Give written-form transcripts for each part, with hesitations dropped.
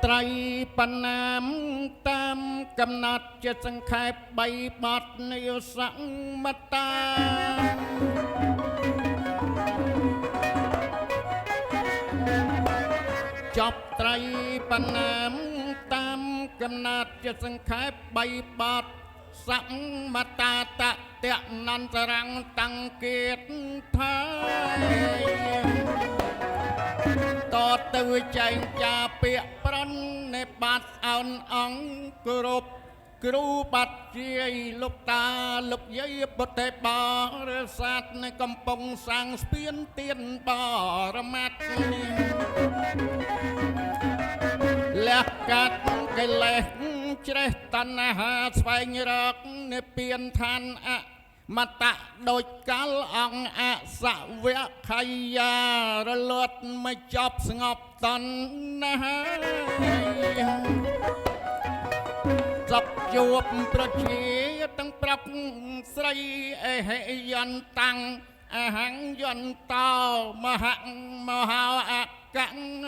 ត្រីបណ្ណាមតាមកំណត់ជាសង្ខេប3បទនៃសង្មតាចប់ត្រីបណ្ណាមតាមកំណត់ជាសង្ខេប3បទសង្មតាតតនន្តរងតាំងគិតថាតទៅចែងចាពាក្យប្រន់នៃបាត់អោនអង្គគ្រប់គ្រូបាត់ជាយលោកតាលោកយាយពុទ្ធបរិស័ទនៅកំពុងសាងស្ពានទៀនបរមត្តលះកាត់កិលេសជ្រេះតណ្ហាស្វែងរកនិព្វានឋានអមតៈដូចកាលអង្គអសវៈខយារលត់មកចប់ស្ងប់តណ្ហាសពជួបប្រជាទាំងប្រាប់ស្រីអេហេយន្តាំងអហង្យន្តោមហមហោអក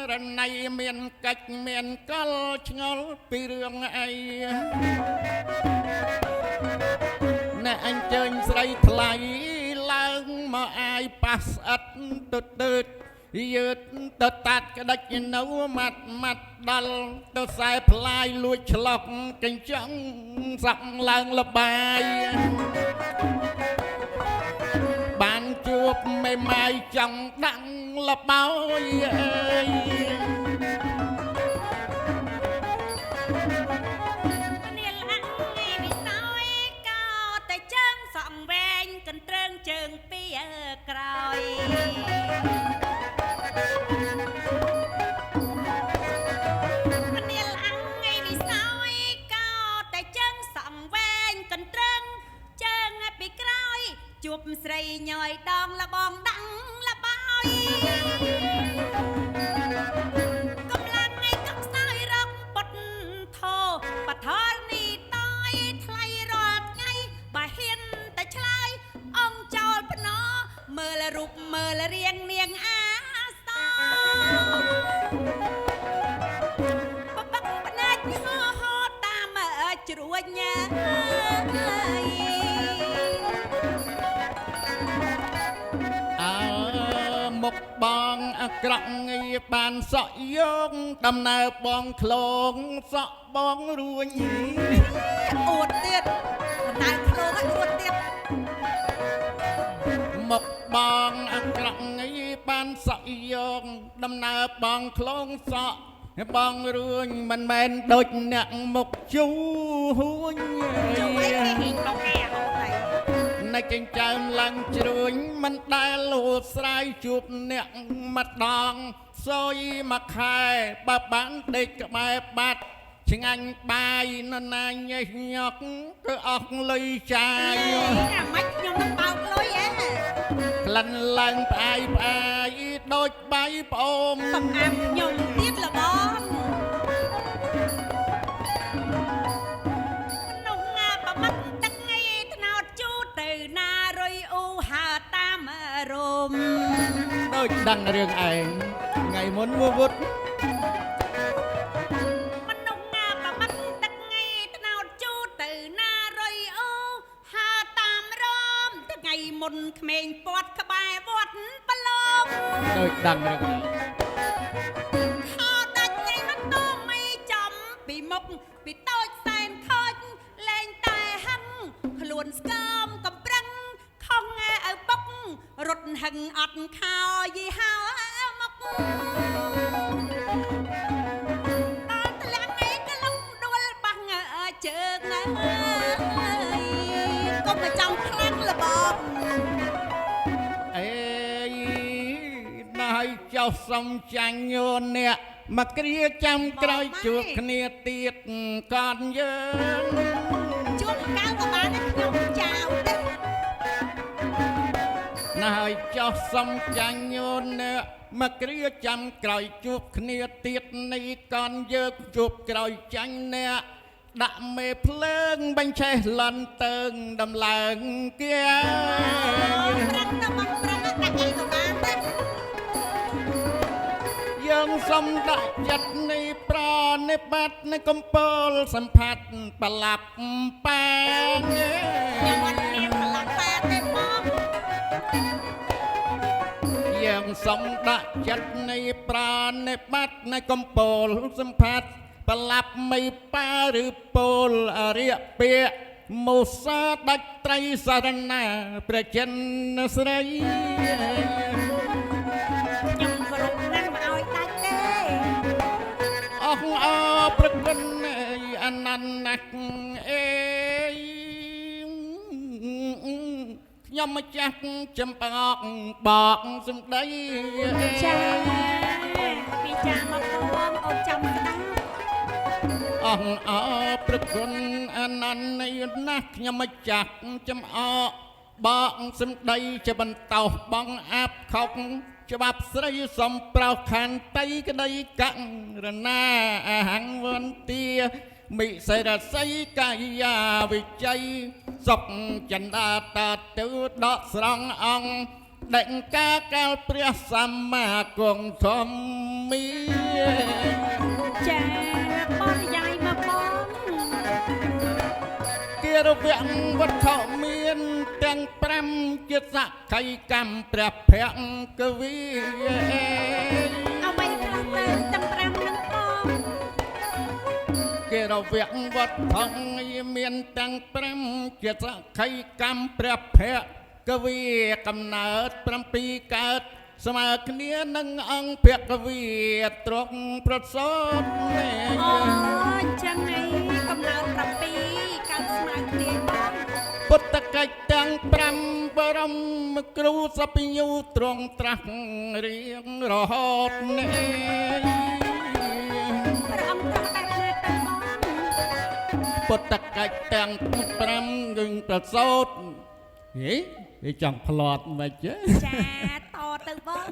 រណីមានកិច្ចមានកលឆ្ងល់ពីរឿងអីណែអញ្ជើញស្រីថ្លៃឡើងមកអាយប៉ះស្អិតទៅយឺតទៅតាត់ក្តិចនៅម៉ាត់ដល់ទៅខ្សែផ្លាយលួចឆ្លុកកញ្ចឹងសក់ឡើងលបាយបានជួបមេម៉ាយចង់ដាក់លបោយអើយនាលអង្គវិសោយកោតែជើងសក់វែងកន្ទ្រើងជើងពីក្រោយនាលអង្គវិសោយកោតែជើងសក់វែងកន្ទ្រើងជើងពីក្រោយជួបស្រីញយដងលបងដាំងលបោយកំឡាំងឯកខ្សោយរកពុតធោបថលនេះតយថ្លៃរាល់ថ្ងៃបើហ៊ានតែឆ្លើយអង្គចោលភ្នរមើលរូបមើលរៀងនាងអាសបបកបណាច់ហោហោតាមជ្រួញញ៉ាមុខបងអក្រក់ងាយបានសក់យកដំណើរបងឃ្លងសក់បងរួញអួតទៀតមិនដែលឃ្លងអួតទៀតមុខបងអក្រក់ងាយបានសក់យកដំណើរបងឃ្លងសក់បងរួញមិនមែនដូចអ្នកមុខជូហួញជួយគេហ៊ីងបងគេហូតហើយនៅចិញ្ចើមឡើងជ្រួញមិនដែលលួស្រ័យជួបអ្នកម្ដងសយមួយខែបើបានដេកក្បែរបាត់ឆ្ងាញ់បាយនរណាញេះញក់គឺអស់លុយចាយអាម៉េចខ្ញុំនឹងបោកលុយហ៎ក្លិនឡើងផ្អាយដូចបាយប្អូនបង្អាំខ្ញុំទៀតលបងមនុស្សណាប្រមាត់ទឹកថ្ងៃថ្នោតជូតទៅណារុយអ៊ូហើតាមរមដូចដឹងរឿងឯងថ្ងៃមុនវុតមនុស្សណាប្រមាត់ទឹកថ្ងៃថ្នោតជូតទៅណារុយអ៊ូហើតាមរមថ្ងៃមុនក្មេងពាត់ក្បែរវត្តបឡងដូចដឹងរឿងឯងខោដាច់ថ្ងៃមិនតមីចំពីមុខពីតូចសែនខូចលែងតែហឹងខ្លួនស្គមកំប្រឹងខំឪពុករត់ហឹងអត់ខោយីហៅមកអត់ធ្លាក់ឯងក្លុកដួលបាំងជើងណាកុំមកចង់ខ្លាំងលបងអេណៃចោះសំចាញ់ញូនអ្នកមកគ្រាចាំក្រោយជួបគ្នាទៀតកនយើងជួបកៅក៏បានតែខ្ញុំចៅទេណៃចោះសំចាញ់ញូនអ្នកមកគ្រាចាំក្រោយជួបគ្នាទៀតនេះកនយើងជួបក្រោយចាញ់អ្នកដាក់មេភ្លើងបញ្ឆេះលន់តើងដំឡើងគេប្រាំងទៅមកប្រាំងដាក់អីក៏បានដែរ យើងសុំ សំដាក់ចិត្តនៃប្រានៃបាត់នៃកំពើលសម្ផាត់ប្រឡាប់ប៉ាង ខ្ញុំអត់មានប្រឡាក់ប៉ាទេបង យើងសំដាក់ចិត្តនៃប្រានៃបាត់នៃកំពើលសម្ផាត់ប្រឡាប់មិនប៉ាឬពលអរិយពាកមោសាដាច់ត្រីសារណាព្រះចិនស្រី ខ្ញុំគោរពណាស់មកឲ្យដាច់ទេ អស់អើប្រគុណអនន្តណាស់អេខ្ញុំម្ចាស់ចំបោកបកសំដី ចាពីចាមកបងអូនចាំស្ដាប់ អស់អើប្រគុណអនន្តណាស់ខ្ញុំម្ចាស់ចំអកបកសំដីជាបន្តោបងអាប់ខុកច្បាប់ស្រីសំប្រោសខានតៃក្តីកករណាអហង្វន្ទាមិសេរស័យកាយាវិជ័យសុកចន្ទាតាទៅដកស្រង់អង្គដេញការកាលព្រះសម្មាគង់ធម្មី ចាបរិយាយមកបង គិរវៈវត្ថុមានទាំង5ជាសក្ខីកម្មព្រះភក្កវី អ្វីខ្លះទៅទាំង5នឹងបង គិរវៈវត្ថុមានទាំង5ជាសក្ខីកម្មព្រះភក្កវីកំណើត7កើតស្មើគ្នានឹងអង្គភក្កវីត្រកប្រសោត អូអញ្ចឹងឯងកំណើត7កើតស្មើគ្នាបង ពុទ្ធកិច្ចទាំង5បរមគ្រូសពញូត្រង់ត្រាស់រៀងរហូតនេះ ព្រះអង្គត្រាស់បែបណាទៅបង ពុទ្ធកិច្ចទាំង5គឺប្រសោតហេវាចង់ផ្លាត់មិនទេ ចាតទៅបង